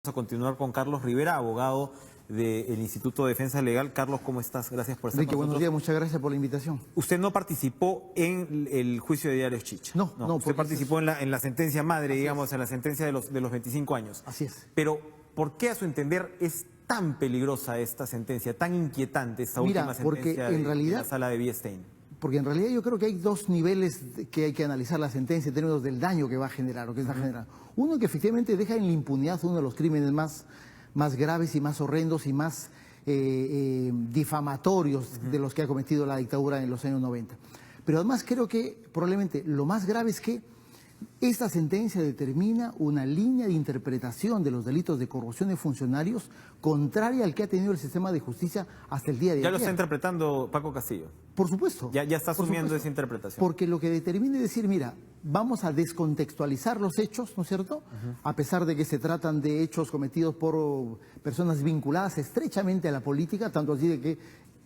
Vamos a continuar con Carlos Rivera, abogado del Instituto de Defensa Legal. Carlos, ¿cómo estás? Gracias por estar Enrique, con buenos nosotros. días, muchas gracias por la invitación. Usted no participó en el juicio de Diario Chicha. No. Usted participó en la sentencia madre, digamos, en la sentencia de los 25 años. Así es. Pero, ¿por qué a su entender es tan peligrosa esta sentencia, tan inquietante esta última sentencia de la sala de Biestein? Porque en realidad yo creo que hay dos niveles que hay que analizar la sentencia en términos del daño que va a generar o que está generando. Uno, que efectivamente deja en la impunidad uno de los crímenes más graves y más horrendos y más difamatorios de los que ha cometido la dictadura en los años 90. Pero además creo que probablemente lo más grave es que esta sentencia determina una línea de interpretación de los delitos de corrupción de funcionarios contraria al que ha tenido el sistema de justicia hasta el día de hoy. ¿Ya lo está interpretando Paco Castillo? Por supuesto. Ya está asumiendo esa interpretación. Porque lo que determina es decir, mira, vamos a descontextualizar los hechos, ¿no es cierto? A pesar de que se tratan de hechos cometidos por personas vinculadas estrechamente a la política, tanto así de que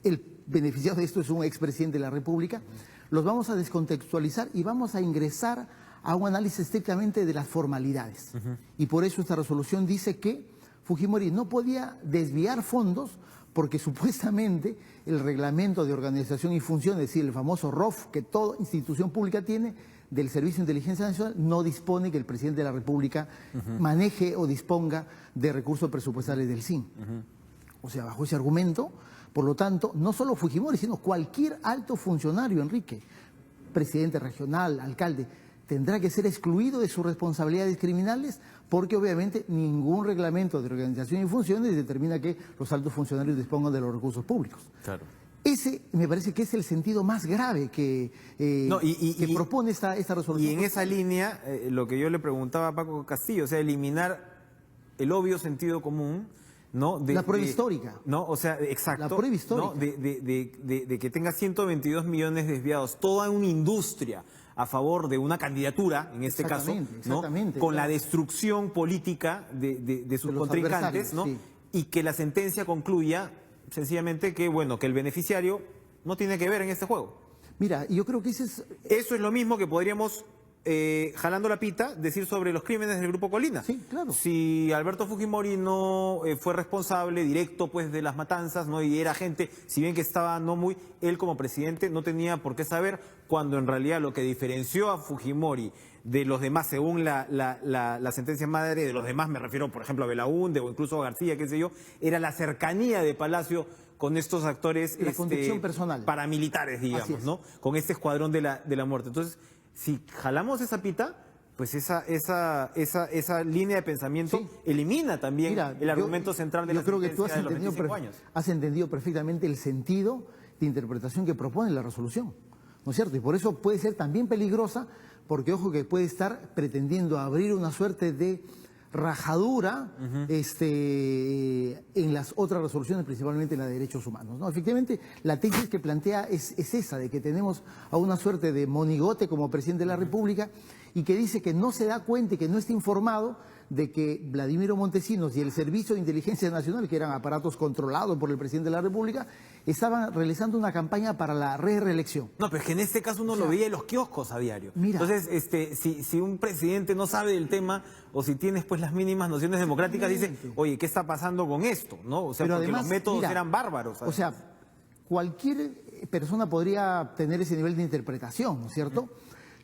el beneficiado de esto es un expresidente de la República, los vamos a descontextualizar y vamos a ingresar a un análisis estrictamente de las formalidades. Y por eso esta resolución dice que Fujimori no podía desviar fondos porque supuestamente el reglamento de organización y función, es decir, el famoso ROF que toda institución pública tiene, del Servicio de Inteligencia Nacional, no dispone que el presidente de la República maneje o disponga de recursos presupuestales del SIN. O sea, bajo ese argumento, por lo tanto, no solo Fujimori, sino cualquier alto funcionario, Enrique, presidente regional, alcalde, tendrá que ser excluido de sus responsabilidades criminales porque obviamente ningún reglamento de organización y funciones determina que los altos funcionarios dispongan de los recursos públicos. Claro. Ese me parece que es el sentido más grave que propone esta resolución. Y en esa línea, lo que yo le preguntaba a Paco Castillo, o sea, eliminar el obvio sentido común, ¿no? La prueba histórica. ¿No? O sea, exacto. La prueba histórica. ¿No? De que tenga 122 millones desviados, toda una industria a favor de una candidatura, en este caso, ¿no? Con la destrucción política de sus contrincantes, ¿no? Sí. Y que la sentencia concluya sencillamente que, bueno, que el beneficiario no tiene que ver en este juego. Mira, yo creo que eso es lo mismo que podríamos, jalando la pita, decir sobre los crímenes del Grupo Colina. Sí, claro. Si Alberto Fujimori no fue responsable directo pues de las matanzas, ¿no? Y era gente, si bien que estaba él como presidente no tenía por qué saber, cuando en realidad lo que diferenció a Fujimori de los demás, según la sentencia madre, de los demás me refiero por ejemplo a Belaúnde o incluso a García, qué sé yo, era la cercanía de Palacio con estos actores la conducción personal, paramilitares, digamos, ¿no? Con este escuadrón de la muerte. Entonces, si jalamos esa pita, pues esa línea de pensamiento elimina también el argumento central de la sentencia de los 25 años. Has entendido perfectamente el sentido de interpretación que propone la resolución, ¿no es cierto? Y por eso puede ser también peligrosa, porque ojo que puede estar pretendiendo abrir una suerte de rajadura en las otras resoluciones, principalmente en la de derechos humanos, ¿no? Efectivamente, la tesis que plantea es esa, de que tenemos a una suerte de monigote como presidente de la República y que dice que no se da cuenta y que no está informado de que Vladimiro Montesinos y el Servicio de Inteligencia Nacional, que eran aparatos controlados por el presidente de la República, estaban realizando una campaña para la reelección. No, pero es que en este caso uno lo veía en los kioscos a diario. Mira, entonces, si un presidente no sabe del tema o si tienes pues las mínimas nociones democráticas, dice, oye, ¿qué está pasando con esto? ¿No? O sea, pero porque además, los métodos eran bárbaros. O sea, cualquier persona podría tener ese nivel de interpretación, ¿no es cierto?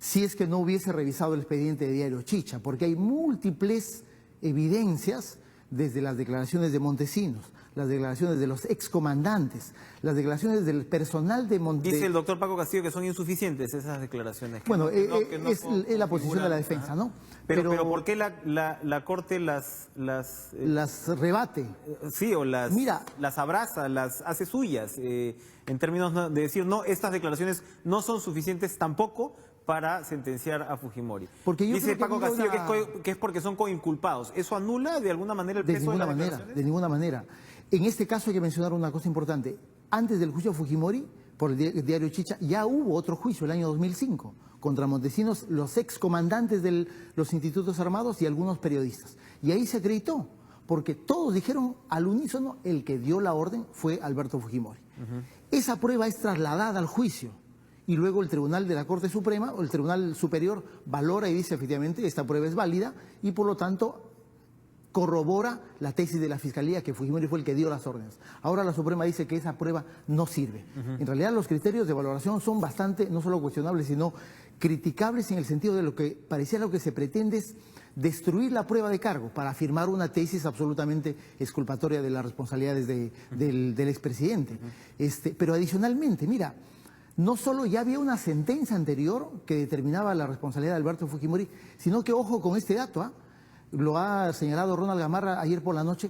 Si es que no hubiese revisado el expediente de Diario Chicha, porque hay múltiples evidencias desde las declaraciones de Montesinos, las declaraciones de los excomandantes, las declaraciones del personal de Montesinos. Dice el doctor Paco Castillo que son insuficientes esas declaraciones. Bueno, es la posición de la defensa, ¿no? Pero ¿por qué la Corte las rebate? Sí, o las abraza, las hace suyas, en términos de decir, no, estas declaraciones no son suficientes tampoco para sentenciar a Fujimori. Dice Paco Castillo que es porque son coinculpados. ¿Eso anula de alguna manera el peso de las declaraciones? De ninguna manera. En este caso hay que mencionar una cosa importante. Antes del juicio a Fujimori, por el Diario Chicha, ya hubo otro juicio el año 2005 contra Montesinos, los excomandantes de los institutos armados y algunos periodistas. Y ahí se acreditó, porque todos dijeron al unísono, el que dio la orden fue Alberto Fujimori. Esa prueba es trasladada al juicio. Y luego el Tribunal de la Corte Suprema o el Tribunal Superior valora y dice efectivamente esta prueba es válida y por lo tanto corrobora la tesis de la Fiscalía que Fujimori fue el que dio las órdenes. Ahora la Suprema dice que esa prueba no sirve. En realidad los criterios de valoración son bastante, no solo cuestionables, sino criticables en el sentido de lo que parecía lo que se pretende es destruir la prueba de cargo para afirmar una tesis absolutamente exculpatoria de las responsabilidades del expresidente. Pero adicionalmente, mira, no solo ya había una sentencia anterior que determinaba la responsabilidad de Alberto Fujimori, sino que, ojo con este dato, lo ha señalado Ronald Gamarra ayer por la noche,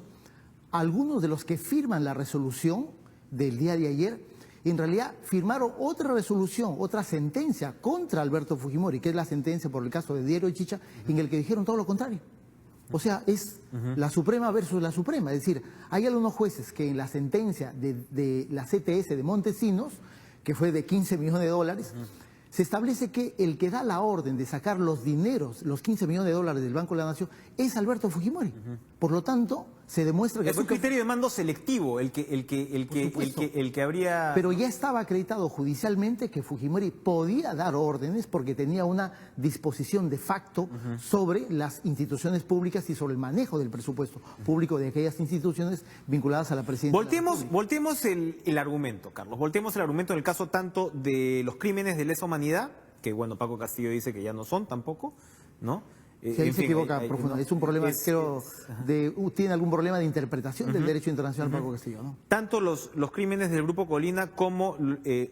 algunos de los que firman la resolución del día de ayer, en realidad firmaron otra resolución, otra sentencia contra Alberto Fujimori, que es la sentencia por el caso de Diario Chicha, en el que dijeron todo lo contrario. O sea, es la Suprema versus la Suprema. Es decir, hay algunos jueces que en la sentencia de la CTS de Montesinos, que fue de 15 millones de dólares, se establece que el que da la orden de sacar los dineros, los 15 millones de dólares del Banco de la Nación, es Alberto Fujimori. Por lo tanto, se demuestra que... Es un criterio de mando selectivo el que habría... Pero ya estaba acreditado judicialmente que Fujimori podía dar órdenes porque tenía una disposición de facto sobre las instituciones públicas y sobre el manejo del presupuesto público de aquellas instituciones vinculadas a la presidencia. Voltemos el argumento, Carlos. Voltemos el argumento en el caso tanto de los crímenes de lesa humanidad, que bueno, Paco Castillo dice que ya no son tampoco, ¿no? Sí, ahí se equivoca profundamente. Es un problema, tiene algún problema de interpretación del derecho internacional, Paco Castillo, ¿no? Tanto los crímenes del Grupo Colina como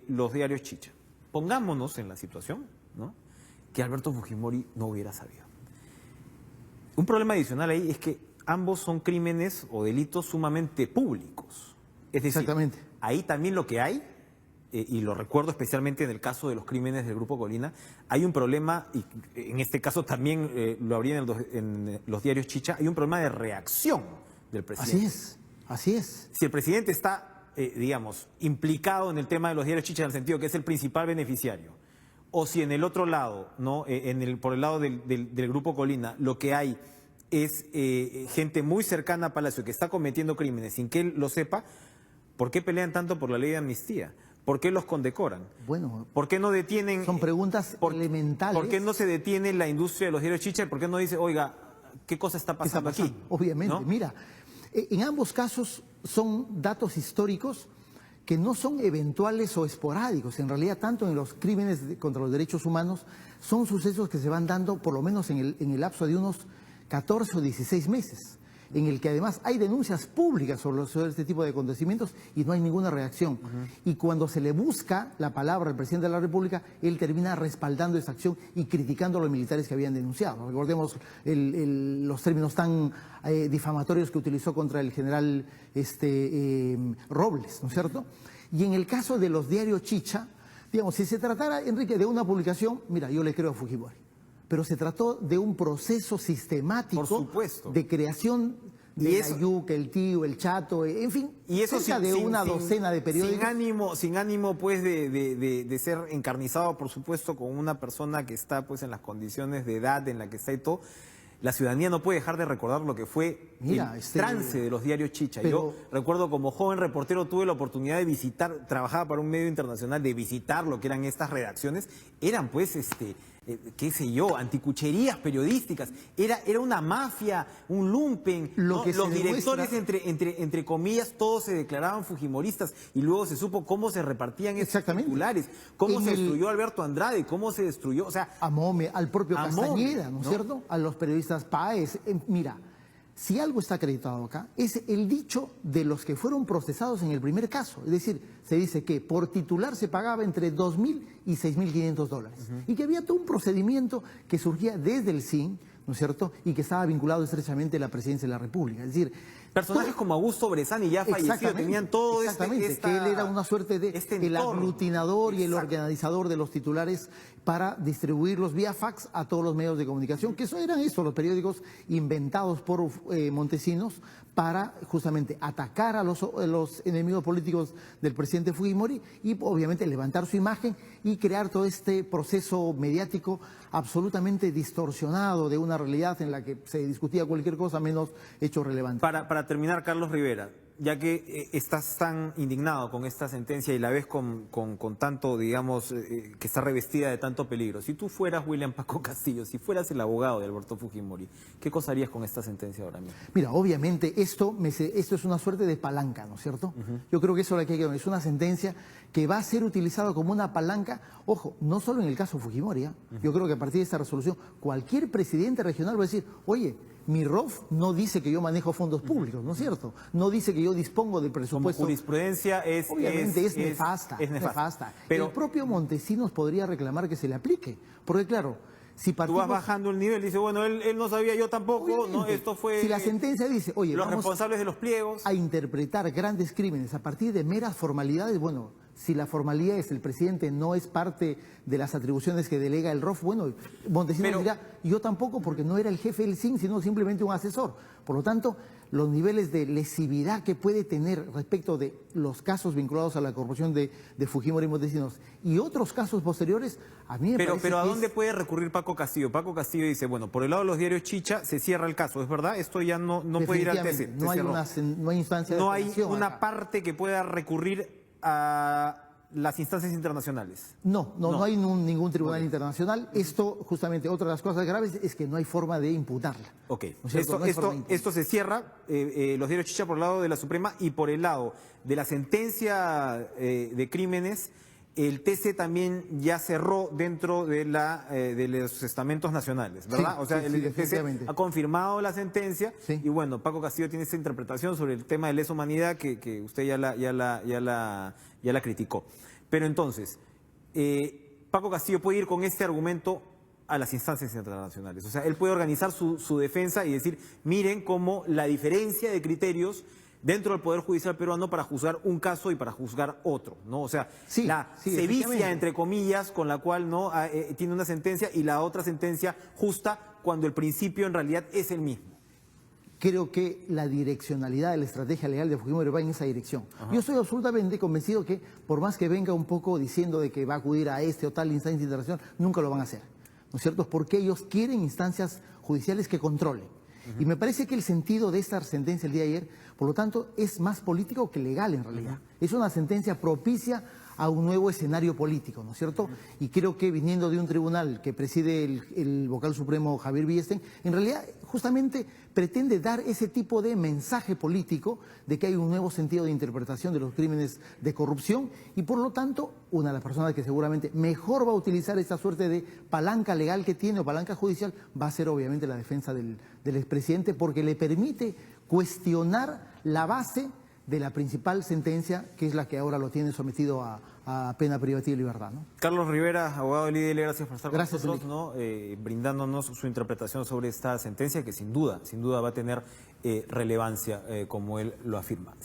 los diarios Chicha. Pongámonos en la situación, ¿no?, que Alberto Fujimori no hubiera sabido. Un problema adicional ahí es que ambos son crímenes o delitos sumamente públicos. Es decir, exactamente. Ahí también lo que hay, y lo recuerdo especialmente en el caso de los crímenes del Grupo Colina, hay un problema, y en este caso también lo habría en los diarios Chicha, hay un problema de reacción del presidente. Así es. Si el presidente está, digamos, implicado en el tema de los diarios Chicha en el sentido que es el principal beneficiario, o si en el otro lado, ¿no?, por el lado del Grupo Colina, lo que hay es gente muy cercana a Palacio que está cometiendo crímenes sin que él lo sepa, ¿por qué pelean tanto por la ley de amnistía? ¿Por qué los condecoran? Bueno, ¿por qué no detienen? Son preguntas elementales. ¿Por qué no se detiene la industria de los diarios Chicha? ¿Por qué no dice, oiga, qué cosa está pasando aquí? Obviamente, ¿no? Mira, en ambos casos son datos históricos que no son eventuales o esporádicos. En realidad, tanto en los crímenes contra los derechos humanos, son sucesos que se van dando por lo menos en el lapso de unos 14 o 16 meses, en el que además hay denuncias públicas sobre este tipo de acontecimientos y no hay ninguna reacción. Y cuando se le busca la palabra al presidente de la República, él termina respaldando esa acción y criticando a los militares que habían denunciado. Recordemos los términos tan difamatorios que utilizó contra el general Robles, ¿no es cierto? Y en el caso de los diarios Chicha, digamos, si se tratara, Enrique, de una publicación, mira, yo le creo a Fujimori. Pero se trató de un proceso sistemático de creación de la yuca, el tío, el chato, en fin, y eso cerca de una docena de periódicos. Sin ánimo pues de ser encarnizado, por supuesto, con una persona que está pues en las condiciones de edad en la que está y todo. La ciudadanía no puede dejar de recordar lo que fue el trance de los diarios Chicha. Yo recuerdo como joven reportero tuve la oportunidad de visitar, trabajaba para un medio internacional, de visitar lo que eran estas redacciones. Eran pues qué sé yo, anticucherías periodísticas, era una mafia, un lumpen, ¿no? Los directores, entre comillas, todos se declaraban fujimoristas y luego se supo cómo se repartían esos titulares, cómo se destruyó Alberto Andrade, cómo se destruyó, o sea... A Mome, al propio Castañeda, ¿no es cierto? A los periodistas Páez. Mira, si algo está acreditado acá, es el dicho de los que fueron procesados en el primer caso. Es decir, se dice que por titular se pagaba entre 2.000 y 6.500 dólares. Y que había todo un procedimiento que surgía desde el CIN, ¿no es cierto?, y que estaba vinculado estrechamente a la presidencia de la República. Es decir, personajes como Augusto Brezani, ya fallecido, tenían todo que él era una suerte de el aglutinador y el organizador de los titulares para distribuirlos vía fax a todos los medios de comunicación, que eran los periódicos inventados por Montesinos para justamente atacar a los enemigos políticos del presidente Fujimori y obviamente levantar su imagen y crear todo este proceso mediático absolutamente distorsionado de una realidad en la que se discutía cualquier cosa menos hechos relevantes. Para terminar, Carlos Rivera, ya que estás tan indignado con esta sentencia y la ves con tanto, digamos, que está revestida de tanto peligro, si tú fueras William Paco Castillo, si fueras el abogado de Alberto Fujimori, ¿qué cosa harías con esta sentencia ahora mismo? Mira, obviamente esto es una suerte de palanca, ¿no es cierto? Yo creo que eso es una sentencia que va a ser utilizada como una palanca, ojo, no solo en el caso Fujimori, ¿eh? Yo creo que a partir de esta resolución cualquier presidente regional va a decir, oye, mi ROF no dice que yo manejo fondos públicos, ¿no es cierto? No dice que yo dispongo del presupuesto. Como jurisprudencia obviamente es nefasta. Pero el propio Montesinos podría reclamar que se le aplique, porque claro, si partimos... Tú vas bajando el nivel, dice, bueno, él no sabía, yo tampoco, no, esto fue... Si la sentencia dice, oye, los vamos responsables de los pliegos... a interpretar grandes crímenes a partir de meras formalidades, bueno, si la formalidad es el presidente no es parte de las atribuciones que delega el ROF, bueno, Montesinos dirá, yo tampoco porque no era el jefe del SIN, sino simplemente un asesor. Por lo tanto, los niveles de lesividad que puede tener respecto de los casos vinculados a la corrupción de Fujimori y Montesinos y otros casos posteriores, a mí me parece Pero ¿a que dónde puede recurrir Paco Castillo? Paco Castillo dice, bueno, por el lado de los diarios Chicha se cierra el caso, ¿es verdad? Esto ya no puede ir al TC. No hay instancia de no hay apelación una acá. parte que pueda recurrir a las instancias internacionales. No hay ningún tribunal internacional. Esto, justamente, otra de las cosas graves es que no hay forma de imputarla. Ok, ¿No es cierto? esto se cierra, los diarios Chicha por el lado de la Suprema y por el lado de la sentencia de crímenes, el TC también ya cerró dentro de los estamentos nacionales, ¿verdad? Sí, o sea, sí, el TC ha confirmado la sentencia y bueno, Paco Castillo tiene esa interpretación sobre el tema de lesa humanidad que usted ya la criticó. Pero entonces, Paco Castillo puede ir con este argumento a las instancias internacionales. O sea, él puede organizar su defensa y decir, miren cómo la diferencia de criterios dentro del Poder Judicial peruano para juzgar un caso y para juzgar otro, ¿no? O sea, la sevicia, entre comillas, con la cual no tiene una sentencia y la otra sentencia justa cuando el principio en realidad es el mismo. Creo que la direccionalidad de la estrategia legal de Fujimori va en esa dirección. Yo estoy absolutamente convencido que por más que venga un poco diciendo de que va a acudir a este o tal instancia internacional, nunca lo van a hacer, ¿no es cierto? Porque ellos quieren instancias judiciales que controlen. Y me parece que el sentido de esta sentencia el día de ayer, por lo tanto, es más político que legal en realidad. Es una sentencia propicia a un nuevo escenario político, ¿no es cierto? Y creo que viniendo de un tribunal que preside el vocal supremo Javier Billestein, en realidad justamente pretende dar ese tipo de mensaje político de que hay un nuevo sentido de interpretación de los crímenes de corrupción y por lo tanto una de las personas que seguramente mejor va a utilizar esta suerte de palanca legal que tiene o palanca judicial va a ser obviamente la defensa del expresidente porque le permite cuestionar la base de la principal sentencia, que es la que ahora lo tiene sometido a pena privativa de libertad, ¿no? Carlos Rivera, abogado de Lidl, gracias por estar con Gracias, nosotros, ¿no? Brindándonos su interpretación sobre esta sentencia que sin duda va a tener relevancia, como él lo afirma.